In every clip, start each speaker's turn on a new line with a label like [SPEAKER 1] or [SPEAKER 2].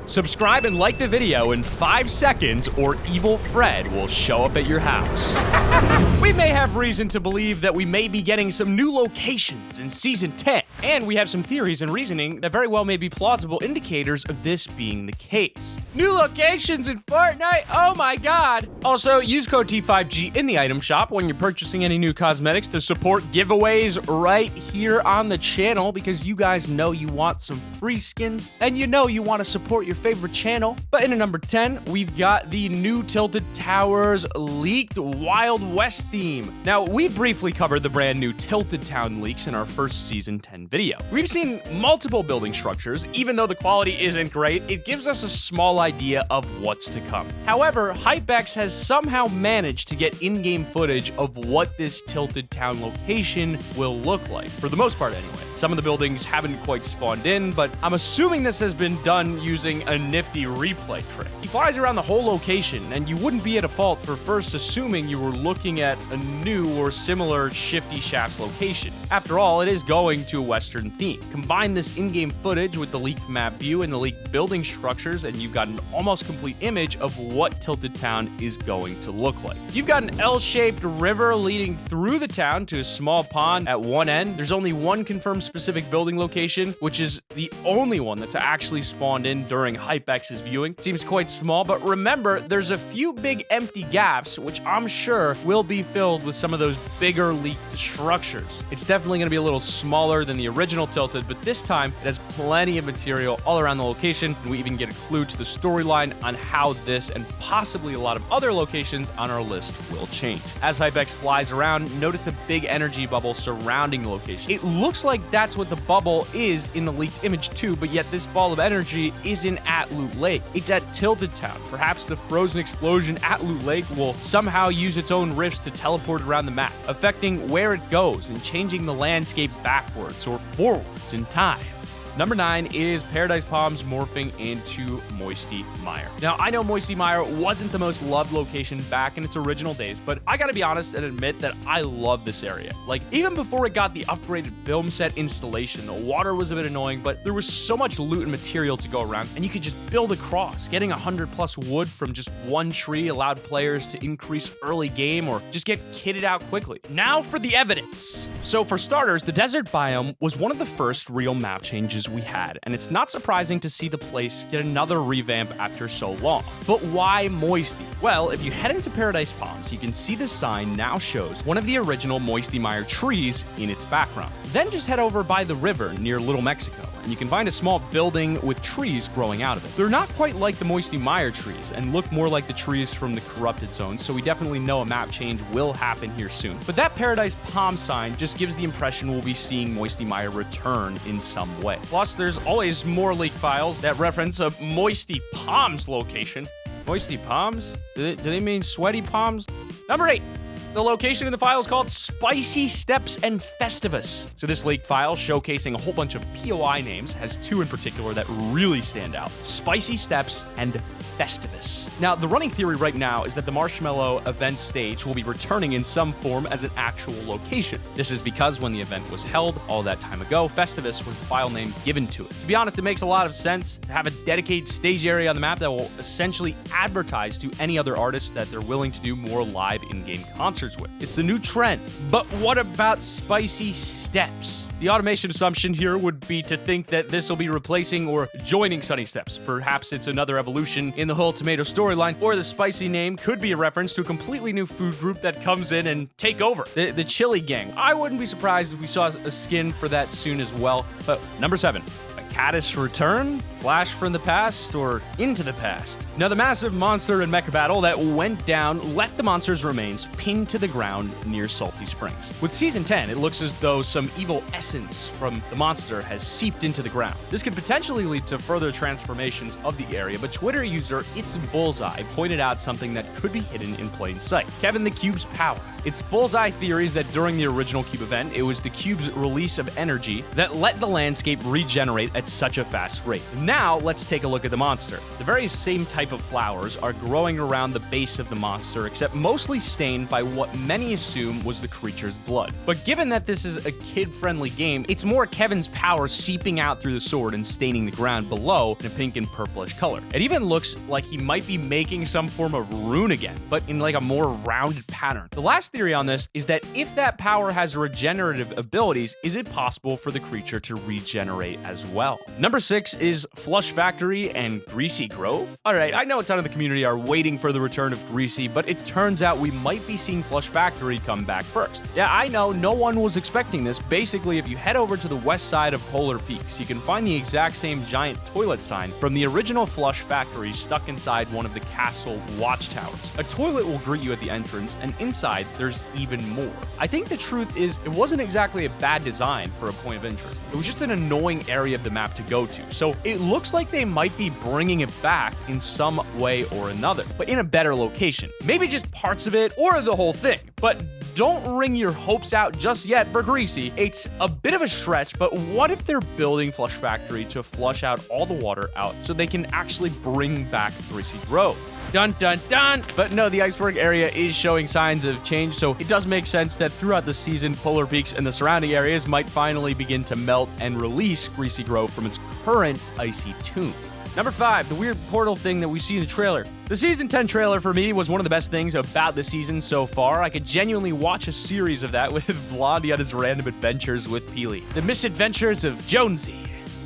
[SPEAKER 1] Subscribe and like the video in 5 seconds or Evil Fred will show up at your house. We may have reason to believe that we may be getting some new locations in Season 10, and we have some theories and reasoning that very well may be plausible indicators of this being the case. New locations in Fortnite? Oh my god! Also, use code T5G in the item shop when you're purchasing any new cosmetics to support giveaways right here on the channel, because you guys know you want some free skins, and you know you want to support your favorite channel. But in at number 10, we've got the new Tilted Towers leaked Wild West theme. Now, we briefly covered the brand new Tilted Town leaks in our first Season 10 video. We've seen multiple building structures. Even though the quality isn't great, it gives us a small idea of what's to come. However, Hypex has somehow managed to get in-game footage of what this Tilted Town location will look like, for the most part anyway. Some of the buildings haven't quite spawned in, but I'm assuming this has been done using a nifty replay trick. He flies around the whole location, and you wouldn't be at a fault for first assuming you were looking at a new or similar Shifty Shafts location. After all, it is going to a Western theme. Combine this in-game footage with the leaked map view and the leaked building structures, and you've got an almost complete image of what Tilted Town is going to look like. You've got an L-shaped river leading through the town to a small pond at one end. There's only one confirmed specific building location, which is the only one that's actually spawned in during Hypex's viewing. It seems quite small, but remember, there's a few big empty gaps, which I'm sure will be filled with some of those bigger leaked structures. It's definitely going to be a little smaller than the original Tilted, but this time it has plenty of material all around the location, and we even get a clue to the storyline on how this and possibly a lot of other locations on our list will change. As Hypex flies around, notice the big energy bubble surrounding the location. It looks like that's what the bubble is in the leaked image too, but yet this ball of energy isn't at Loot Lake. It's at Tilted Town. Perhaps the frozen explosion at Loot Lake will somehow use its own rifts to teleport around the map, affecting where it goes and changing the landscape backwards or forwards in time. Number 9 is Paradise Palms morphing into Moisty Mire. Now, I know Moisty Mire wasn't the most loved location back in its original days, but I gotta be honest and admit that I love this area. Like, even before it got the upgraded film set installation, the water was a bit annoying, but there was so much loot and material to go around, and you could just build across. Getting 100+ wood from just one tree allowed players to increase early game or just get kitted out quickly. Now for the evidence. So for starters, the desert biome was one of the first real map changes we had, and it's not surprising to see the place get another revamp after so long. But why Moisty? Well, if you head into Paradise Palms, you can see the sign now shows one of the original Moisty Mire trees in its background. Then just head over by the river near Little Mexico, and you can find a small building with trees growing out of it. They're not quite like the Moisty Mire trees and look more like the trees from the Corrupted Zone, so we definitely know a map change will happen here soon. But that Paradise Palm sign just gives the impression we'll be seeing Moisty Mire return in some way. Plus, there's always more leak files that reference a Moisty Palms location. Moisty Palms? Do they mean sweaty palms? Number 8. The location in the file is called Spicy Steps and Festivus. So this leaked file, showcasing a whole bunch of POI names, has 2 in particular that really stand out: Spicy Steps and Festivus. Now, the running theory right now is that the Marshmallow event stage will be returning in some form as an actual location. This is because when the event was held all that time ago, Festivus was the file name given to it. To be honest, it makes a lot of sense to have a dedicated stage area on the map that will essentially advertise to any other artists that they're willing to do more live in-game concerts with. It's the new trend. But what about Spicy Steps? The automation assumption here would be to think that this will be replacing or joining Sunny Steps. Perhaps it's another evolution in the whole tomato storyline, or the spicy name could be a reference to a completely new food group that comes in and take over. The Chili Gang. I wouldn't be surprised if we saw a skin for that soon as well. But number 7. Caddis return? Flash from the past or into the past? Now, the massive monster and mecha battle that went down left the monster's remains pinned to the ground near Salty Springs. With Season 10, it looks as though some evil essence from the monster has seeped into the ground. This could potentially lead to further transformations of the area, but Twitter user It's Bullseye pointed out something that could be hidden in plain sight. Kevin the Cube's power. It's Bullseye theories that during the original Cube event, it was the Cube's release of energy that let the landscape regenerate at such a fast rate. Now, let's take a look at the monster. The very same type of flowers are growing around the base of the monster, except mostly stained by what many assume was the creature's blood. But given that this is a kid-friendly game, it's more Kevin's power seeping out through the sword and staining the ground below in a pink and purplish color. It even looks like he might be making some form of rune again, but in like a more rounded pattern. The last theory on this is that if that power has regenerative abilities, is it possible for the creature to regenerate as well? Number 6 is Flush Factory and Greasy Grove. Alright, I know a ton of the community are waiting for the return of Greasy, but it turns out we might be seeing Flush Factory come back first. Yeah, I know, no one was expecting this. Basically, if you head over to the west side of Polar Peaks, you can find the exact same giant toilet sign from the original Flush Factory stuck inside one of the castle watchtowers. A toilet will greet you at the entrance, and inside, there's even more. I think the truth is, it wasn't exactly a bad design for a point of interest. It was just an annoying area of the map to go to, so it looks like they might be bringing it back in some way or another, but in a better location. Maybe just parts of it, or the whole thing. But don't wring your hopes out just yet for Greasy. It's a bit of a stretch, but what if they're building Flush Factory to flush out all the water out so they can actually bring back Greasy Grove? Dun dun dun! But no, the iceberg area is showing signs of change, so it does make sense that throughout the season, Polar Peaks and the surrounding areas might finally begin to melt and release Greasy Grove from its current icy tomb. Number 5, the weird portal thing that we see in the trailer. The Season 10 trailer for me was one of the best things about the season so far. I could genuinely watch a series of that with Blondie on his random adventures with Peely. The misadventures of Jonesy,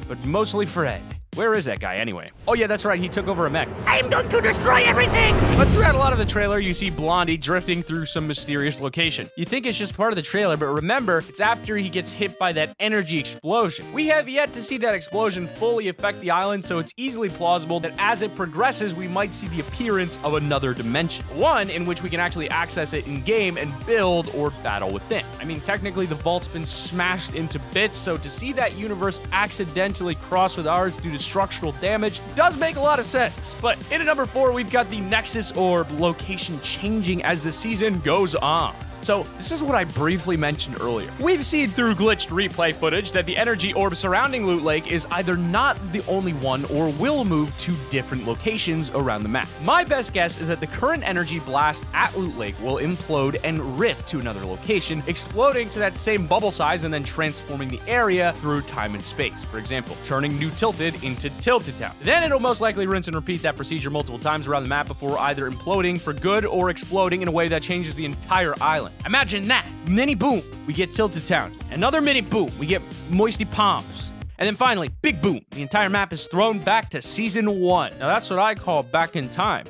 [SPEAKER 1] but mostly Fred. Where is that guy anyway? Oh yeah, that's right, he took over a mech. I'm going to destroy everything! But throughout a lot of the trailer, you see Blondie drifting through some mysterious location. You think it's just part of the trailer, but remember, it's after he gets hit by that energy explosion. We have yet to see that explosion fully affect the island, so it's easily plausible that as it progresses, we might see the appearance of another dimension. One in which we can actually access it in-game and build or battle within. I mean, technically the vault's been smashed into bits, so to see that universe accidentally cross with ours due to structural damage does make a lot of sense. But in at number 4, we've got the Nexus orb location changing as the season goes on. So this is what I briefly mentioned earlier. We've seen through glitched replay footage that the energy orb surrounding Loot Lake is either not the only one or will move to different locations around the map. My best guess is that the current energy blast at Loot Lake will implode and rift to another location, exploding to that same bubble size and then transforming the area through time and space. For example, turning New Tilted into Tilted Town. Then it'll most likely rinse and repeat that procedure multiple times around the map before either imploding for good or exploding in a way that changes the entire island. Imagine that. Mini boom, we get Tilted Town. Another mini boom, we get Moisty Palms. And then finally, big boom, the entire map is thrown back to Season 1. Now that's what I call back in time.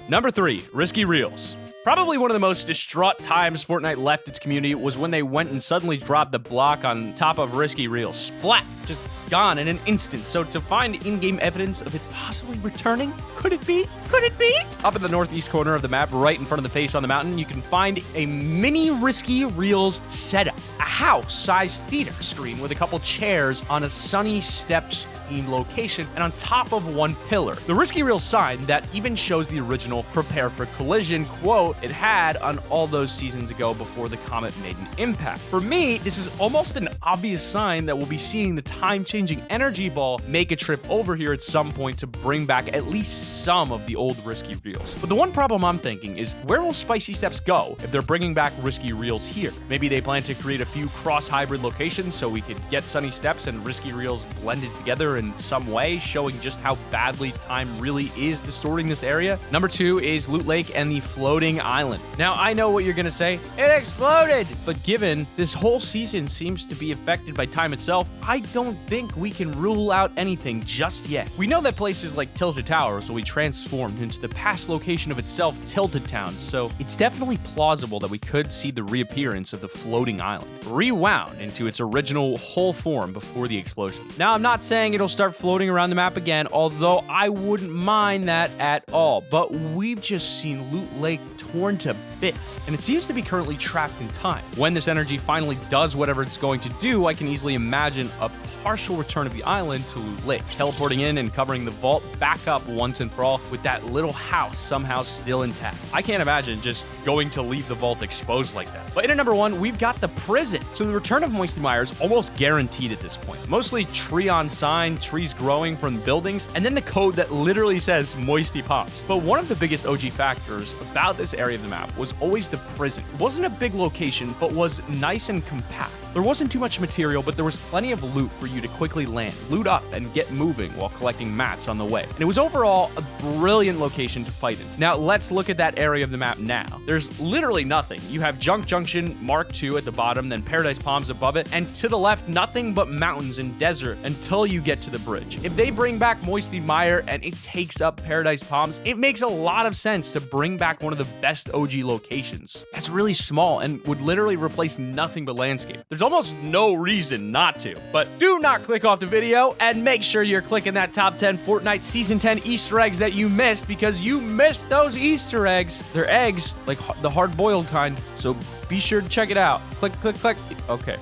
[SPEAKER 1] Number 3, Risky Reels. Probably one of the most distraught times Fortnite left its community was when they went and suddenly dropped the block on top of Risky Reels. Splat! Just gone in an instant. So to find in-game evidence of it possibly returning, could it be? Could it be? Up in the northeast corner of the map, right in front of the face on the mountain, you can find a mini Risky Reels setup. A house-sized theater screen with a couple chairs on a sunny steps themed location and on top of one pillar. The Risky Reels sign that even shows the original "Prepare for Collision" quote it had on all those seasons ago before the comet made an impact. For me, this is almost an obvious sign that we'll be seeing the time-changing energy ball make a trip over here at some point to bring back at least some of the old Risky Reels. But the one problem I'm thinking is, where will Spicy Steps go if they're bringing back Risky Reels here? Maybe they plan to create a few cross-hybrid locations so we could get Sunny Steps and Risky Reels blended together in some way, showing just how badly time really is distorting this area. Number 2 is Loot Lake and the floating island. Now, I know what you're gonna say. It exploded! But given this whole season seems to be affected by time itself, I don't think we can rule out anything just yet. We know that places like Tilted Towers will be transformed into the past location of itself, Tilted Town, so it's definitely plausible that we could see the reappearance of the floating island, rewound into its original whole form before the explosion. Now, I'm not saying it'll start floating around the map again, although I wouldn't mind that at all, but we've just seen Loot Lake torn to bits, and it seems to be currently trapped in time. When this energy finally does whatever it's going to do, I can easily imagine a partial return of the island to Loot Lake, teleporting in and covering the vault back up once and for all with that little house somehow still intact. I can't imagine just going to leave the vault exposed like that. But in at number 1, we've got the prison. So the return of Moisty Mire is almost guaranteed at this point. Mostly tree on sign, trees growing from the buildings, and then the code that literally says Moisty Pops. But one of the biggest OG factors about this area of the map was always the prison. It wasn't a big location, but was nice and compact. There wasn't too much material, but there was plenty of loot for you to quickly land, loot up, and get moving while collecting mats on the way. And it was overall a brilliant location to fight in. Now, let's look at that area of the map now. There's literally nothing. You have Junk Junction Mark II at the bottom, then Paradise Palms above it, and to the left, nothing but mountains and desert until you get to the bridge. If they bring back Moisty Mire and it takes up Paradise Palms, it makes a lot of sense to bring back one of the best OG locations. That's really small and would literally replace nothing but landscape. There's almost no reason not to. But do not click off the video and make sure you're clicking that top 10 Fortnite Season 10 Easter eggs that you missed, because you missed those Easter eggs. They're eggs, like the hard-boiled kind, so be sure to check it out. Click, click, click. Okay.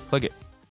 [SPEAKER 1] Click it.